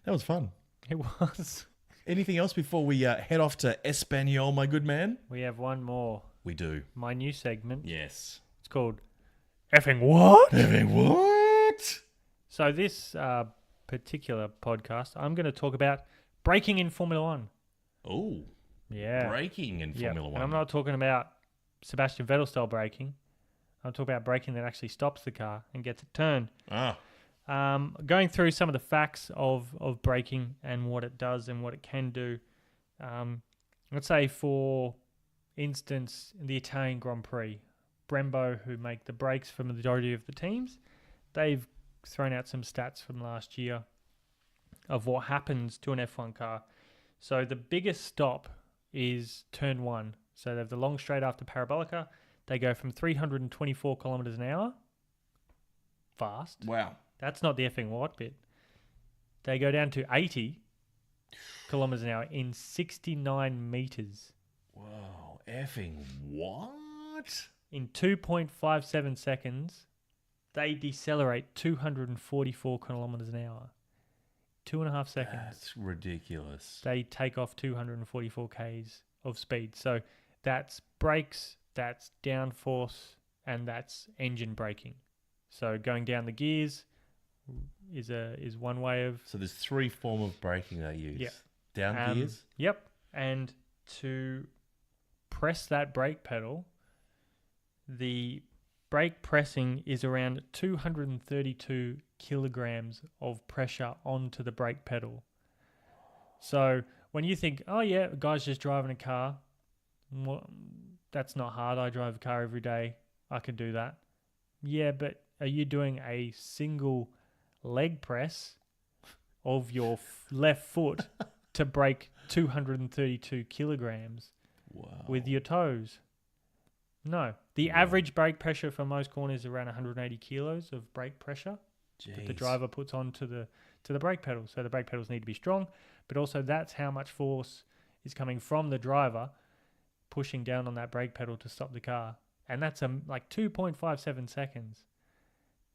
That was fun. It was. Anything else before we head off to Espanol, my good man? We have one more. We do. My new segment. Yes. It's called Effing What? Effing what? So this particular podcast, I'm going to talk about braking in Formula One. Oh, Yeah. braking in Yeah. Formula One. And I'm not talking about Sebastian Vettel style braking. I'm talking about braking that actually stops the car and gets it turned. Ah, Going through some of the facts of braking and what it does and what it can do. Let's say, for instance, the Italian Grand Prix, Brembo, who make the brakes for the majority of the teams, they've thrown out some stats from last year of what happens to an F1 car. So the biggest stop is turn 1. So they have the long straight after Parabolica. They go from 324 kilometers an hour. Fast. wow. That's not the effing what bit. They go down to 80 kilometers an hour in 69 meters. Whoa, effing what? In 2.57 seconds, they decelerate 244 kilometers an hour. 2.5 seconds. That's ridiculous. They take off 244 k's of speed. So that's brakes, that's downforce, and that's engine braking. So going down the gears is one way of... So there's 3 forms of braking they use. Yeah. Down gears? Yep. And to press that brake pedal, the brake pressing is around 232 kilograms of pressure onto the brake pedal. So when you think, oh yeah, a guy's just driving a car, well, that's not hard. I drive a car every day. I can do that. Yeah, but are you doing a single leg press of your left foot to brake 232 kilograms Wow. with your toes? No. The average brake pressure for most corners is around 180 kilos of brake pressure that the Jeez. driver puts onto the brake pedal. So the brake pedals need to be strong, but also that's how much force is coming from the driver pushing down on that brake pedal to stop the car. And that's like 2.57 seconds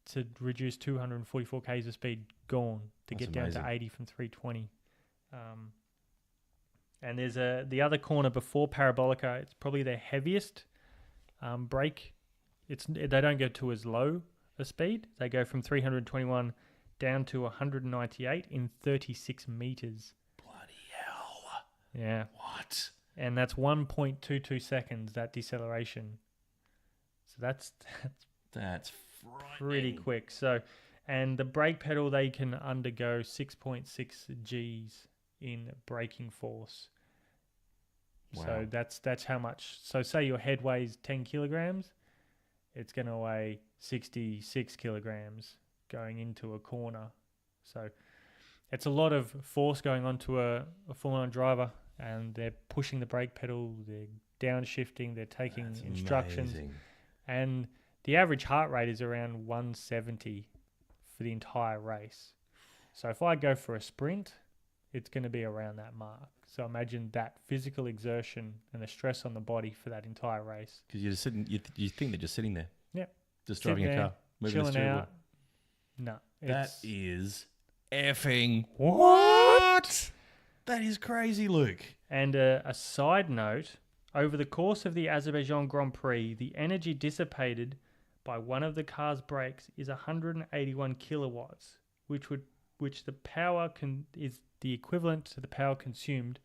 to reduce 244 k's of speed gone to That's get down amazing. to 80 from 320. And there's the other corner before Parabolica. It's probably their heaviest brake. They don't go to as low a speed. They go from 321 down to 198 in 36 meters. Bloody hell. Yeah. What? And that's 1.22 seconds, that deceleration. So that's That's pretty quick. So, and the brake pedal, they can undergo 6.6 Gs in braking force. Wow. So that's how much. So say your head weighs 10 kilograms, it's going to weigh 66 kilograms going into a corner. So it's a lot of force going onto a Formula 1 driver, and they're pushing the brake pedal, they're downshifting, they're taking That's instructions. amazing. And the average heart rate is around 170 for the entire race. So if I go for a sprint, it's going to be around that mark. So imagine that physical exertion and the stress on the body for that entire race. Because you're just sitting, you think they're just sitting there. Yeah. Just Sitting driving a there, car. Moving chilling the steering out. No. That is effing What? That is crazy, Luke. And a side note, over the course of the Azerbaijan Grand Prix, the energy dissipated by one of the car's brakes is 181 kilowatts, which the power is the equivalent to the power consumed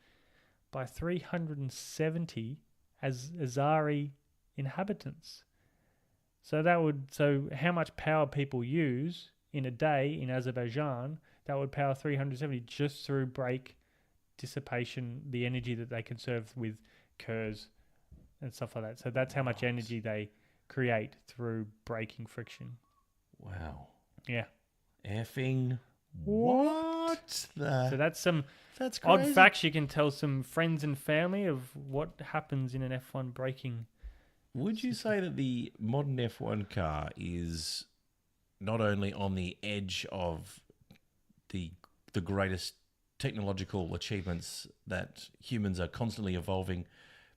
by 370 Azari inhabitants. So how much power people use in a day in Azerbaijan, that would power 370 just through brake dissipation, the energy that they conserve with KERS and stuff like that. So that's how much energy they create through braking friction. Wow. Yeah. Effing what? So that's some That's crazy. odd facts you can tell some friends and family of what happens in an F1 braking. Would you say that the modern F1 car is not only on the edge of the greatest technological achievements that humans are constantly evolving,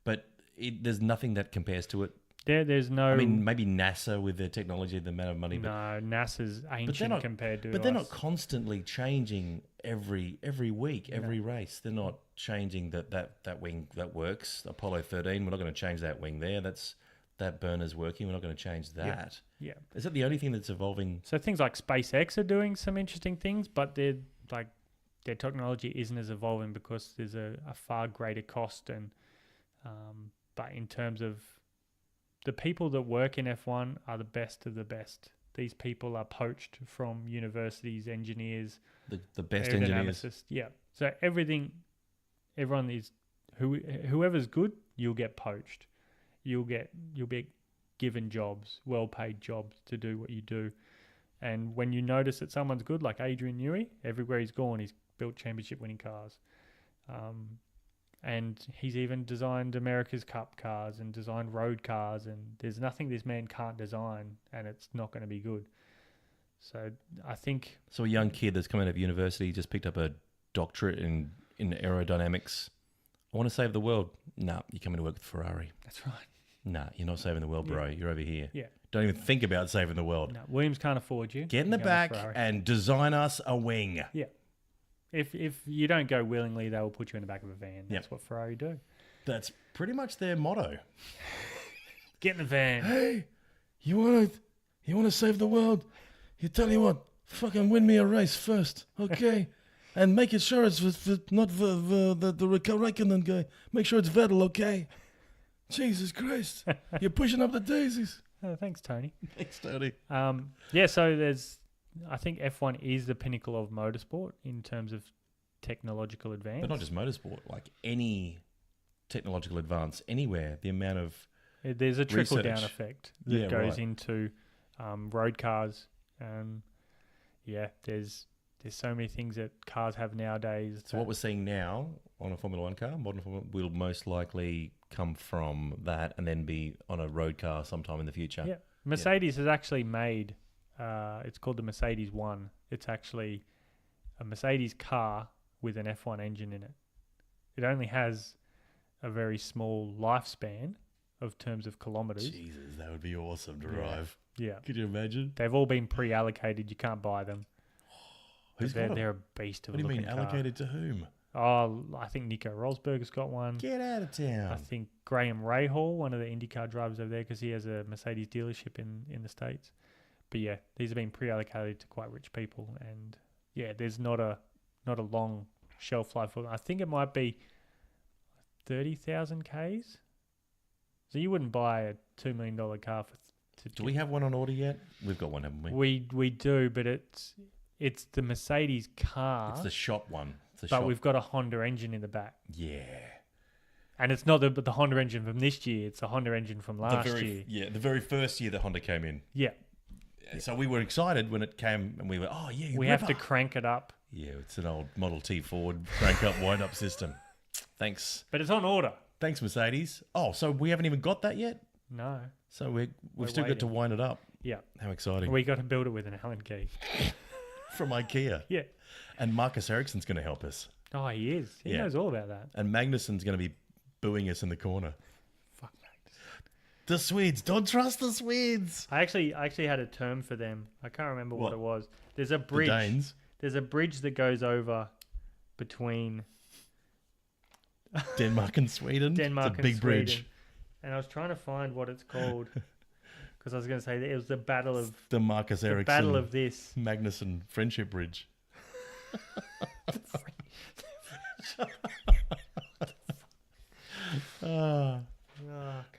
but there's nothing that compares to it? There's no... I mean, maybe NASA with their technology, the amount of money. No, NASA's ancient compared to But they're us. not constantly changing every week, every race. They're not changing that wing that works. Apollo 13, we're not going to change that wing there. That burner's working. We're not going to change that. Yeah. Is that the only thing that's evolving? So things like SpaceX are doing some interesting things, but their technology isn't as evolving because there's a far greater cost. And but in terms of the people that work in F1 are the best of the best. These people are poached from universities, engineers, The best engineers. aerodynamicists. Yeah. So everyone is whoever's good, you'll get poached. You'll be given jobs, well-paid jobs to do what you do. And when you notice that someone's good, like Adrian Newey, everywhere he's gone, he's built championship-winning cars. And he's even designed America's Cup cars and designed road cars. And there's nothing this man can't design, and it's not going to be good. So I think... So a young kid that's come out of university, just picked up a doctorate in aerodynamics. I want to save the world. Nah, you're coming to work with Ferrari. That's right. Nah, you're not saving the world, bro. You're over here. Yeah. Don't even think about saving the world. No, Williams can't afford you. Get in the You're going back with Ferrari. and design us a wing. Yeah. If you don't go willingly, they will put you in the back of a van. That's what Ferrari do. That's pretty much their motto. Get in the van. Hey, you want to save the world? You tell you what, fucking win me a race first, okay? And make it sure it's not the Raikkonen guy. Make sure it's Vettel, okay? Jesus Christ, you're pushing up the daisies. Oh, thanks, Tony. Thanks, Tony. So I think F1 is the pinnacle of motorsport in terms of technological advance. But not just motorsport, like any technological advance anywhere. The amount of there's a trickle down research. effect that goes into road cars. There's so many things that cars have nowadays. So what we're seeing now on a Formula One car, modern Formula, will most likely come from that and then be on a road car sometime in the future. Yeah, Mercedes has actually made. It's called the Mercedes One. It's actually a Mercedes car with an F1 engine in it. It only has a very small lifespan of terms of kilometers. Jesus, that would be awesome to drive. Yeah. Could you imagine? They've all been pre-allocated. You can't buy them. Who's they're, got 'em? they're a beast of What a do you looking mean, car. allocated to whom? Oh, I think Nico Rosberg's got one. Get out of town. I think Graham Rahal, one of the IndyCar drivers over there, because he has a Mercedes dealership in the States. But yeah, these have been pre-allocated to quite rich people, and yeah, there's not a long shelf life for them. I think it might be 30,000 Ks. So you wouldn't buy a $2 million car for. Do we have one on order yet? We've got one, haven't we? We do, but it's the Mercedes car. It's the shop one. It's the but shop. we've got a Honda engine in the back. Yeah. And it's not the Honda engine from this year. It's the Honda engine from last year. Yeah, the very first year that Honda came in. Yeah. So we were excited when it came, and we were, oh yeah, we have to crank it up. Yeah, it's an old Model T Ford crank up, wind up system. Thanks. But it's on order. Thanks, Mercedes. Oh, so we haven't even got that yet? No. So we've still got to waiting. wind it up. Yeah. How exciting. We got to build it with an Allen key. from IKEA. Yeah. And Marcus Ericsson's going to help us. Oh, he is. He knows all about that. And Magnussen's going to be booing us in the corner. Fuck Magnus. The Swedes. Don't trust the Swedes. I actually had a term for them. I can't remember what it was. There's a The bridge. Danes. There's a bridge that goes over between Denmark and Sweden. Denmark it's a big and bridge. Sweden. And I was trying to find what it's called because I was going to say that it was the battle of The Marcus Ericsson. the battle of this. Magnussen Friendship Bridge.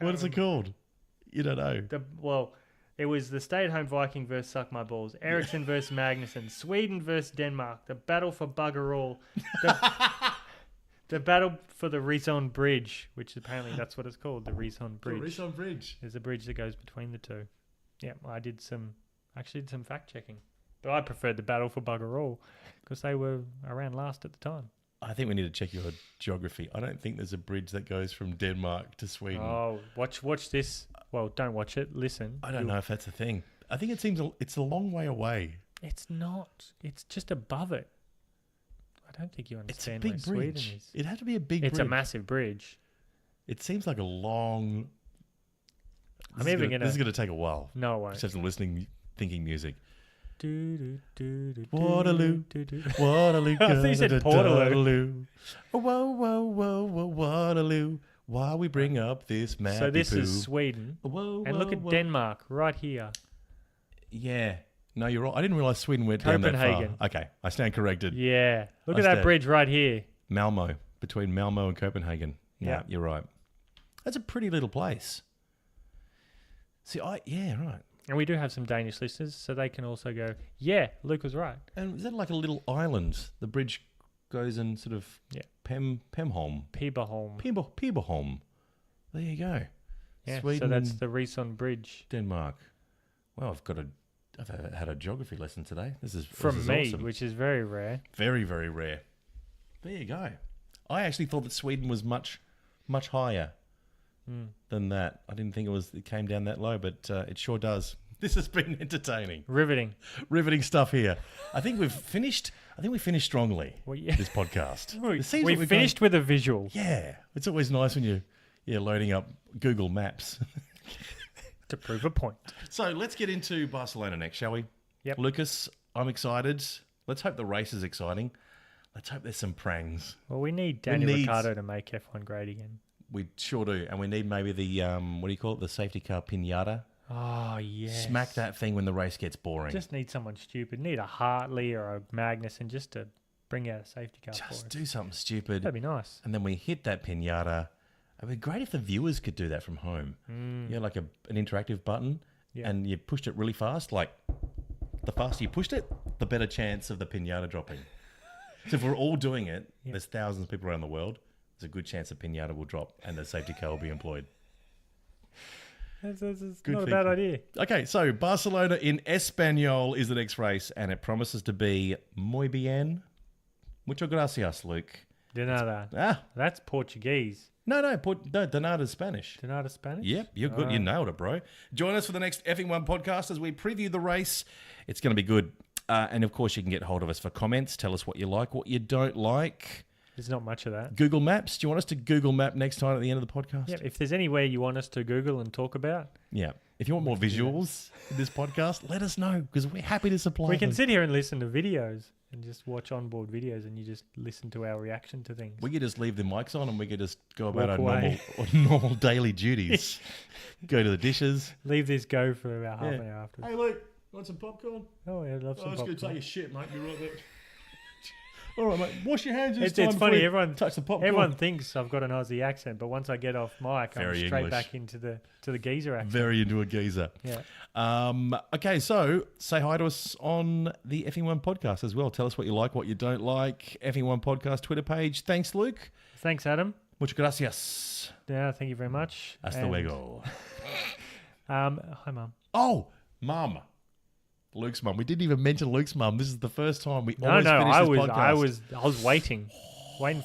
What is it called? You don't know. It was the stay-at-home Viking versus Suck My Balls, Ericsson versus Magnussen, Sweden versus Denmark, the battle for bugger all, the battle for the Rison Bridge, which apparently that's what it's called, the Rison Bridge. The Rison Bridge. There's a bridge that goes between the two. Yeah, I did some fact checking, but I preferred the battle for bugger all because they were around last at the time. I think we need to check your geography. I don't think there's a bridge that goes from Denmark to Sweden. Oh, watch this. Well, don't watch it. Listen. I don't know if that's a thing. I think it's a long way away. It's not. It's just above it. I don't think you It's a understand big where bridge. Sweden is. It had to be a big It's bridge. a massive bridge. It seems like a long... I'm This even is gonna. going to take a while. No, it won't. Just have some listening, thinking music. Waterloo. Waterloo. Waterloo. I thought you said Portaloo. Whoa, whoa, whoa, whoa, Waterloo. Why we bring up this mappy So this poo. is Sweden. Whoa, And look at whoa. Denmark right here. Yeah. No, you're right. I didn't realise Sweden went down that far. Copenhagen. Okay, I stand corrected. Yeah. Look I at that stand- bridge right here. Malmo, between Malmo and Copenhagen. Yeah, Yeah. you're right. That's a pretty little place. See, right. And we do have some Danish listeners, so they can also go, yeah, Luke was right. And is that like a little island? The bridge goes in sort of Pemholm. Piberholm. Piberholm. There you go. Yeah, Sweden so that's and the Rison Bridge. Denmark. Well, I've had a geography lesson today. This is From me, awesome. which is very rare. Very, very rare. There you go. I actually thought that Sweden was much, much higher than that. I didn't think it came down that low, but it sure does. This has been entertaining. Riveting Stuff here. I think we finished strongly, Well, yeah. this podcast. It seems We like we've finished with a visual. Yeah. It's always nice when you're loading up Google Maps. To prove a point. So let's get into Barcelona next, shall we? Yep. Lucas, I'm excited. Let's hope the race is exciting. Let's hope there's some prangs. Well, we need Daniel Ricciardo to make F1 great again. We sure do. And we need maybe the, what do you call it? The safety car pinata. Oh, yes. Smack that thing when the race gets boring. Just need someone stupid. Need a Hartley or a Magnussen just to bring out a safety car for us. Just do something stupid. That'd be nice. And then we hit that pinata. It would be great if the viewers could do that from home. You know, like an interactive button. Yeah. And you pushed it really fast. Like, the faster you pushed it, the better chance of the pinata dropping. So if we're all doing it, there's thousands of people around the world, there's a good chance the pinata will drop and the safety car will be employed. That's Good not a bad thinking. idea. Okay, so Barcelona in Español is the next race, and it promises to be muy bien. Muchas gracias, Luke. De nada. Ah, That's Portuguese. no, de nada's Spanish. De nada Spanish? Yep, you're good. You nailed it, bro. Join us for the next Effing One podcast as we preview the race. It's going to be good. And of course, you can get hold of us for comments. Tell us what you like, what you don't like. There's not much of that. Google Maps. Do you want us to Google Map next time at the end of the podcast? Yeah, if there's anywhere you want us to Google and talk about, Yeah. If you want more visuals in this podcast, let us know because we're happy to supply we can them. sit here and listen to videos and just watch onboard videos and you just listen to our reaction to things. We could just leave the mics on and we could just go about Walk our away. normal daily duties. Go to the dishes. Leave this go for about half Yeah. an hour after. Hey, Luke, want some popcorn? Oh, yeah, I love some popcorn. your shit, mate. You're right there. All right, mate. Wash your hands this It's time. funny, before you everyone touch the popcorn. Everyone thinks I've got an Aussie accent, but once I get off mic, Very I'm straight English. back into the geezer accent. Very into a geezer. Yeah. Okay, so say hi to us on the Effing One podcast as well. Tell us what you like, what you don't like. Effing One podcast Twitter page. Thanks, Luke. Thanks, Adam. Muchas gracias. Yeah, thank you very much. Hasta And, luego. Hi, Mum. Oh, Mum. Luke's mum. We didn't even mention Luke's mum. This is the first time we No, always finish I this was, podcast. I was waiting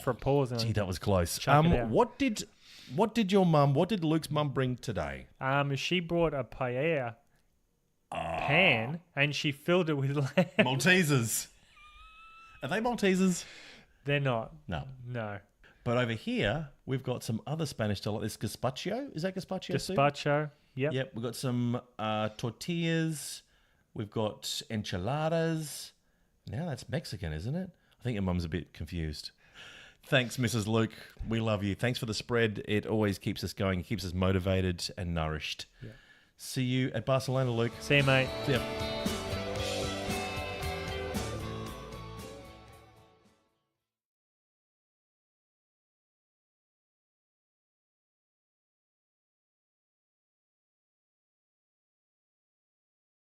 for a pause. And Gee, that was close. Chuck it out. What did your mum? What did Luke's mum bring today? she brought a paella pan and she filled it with lamb. Maltesers. Are they Maltesers? They're not. No. But over here, we've got some other Spanish style. This gazpacho. Is that gazpacho? Gazpacho. Yep. Yep. We've got some tortillas. We've got enchiladas. Now that's Mexican, isn't it? I think your mum's a bit confused. Thanks, Mrs. Luke. We love you. Thanks for the spread. It always keeps us going. It keeps us motivated and nourished. Yeah. See you at Barcelona, Luke. See you, mate. See ya.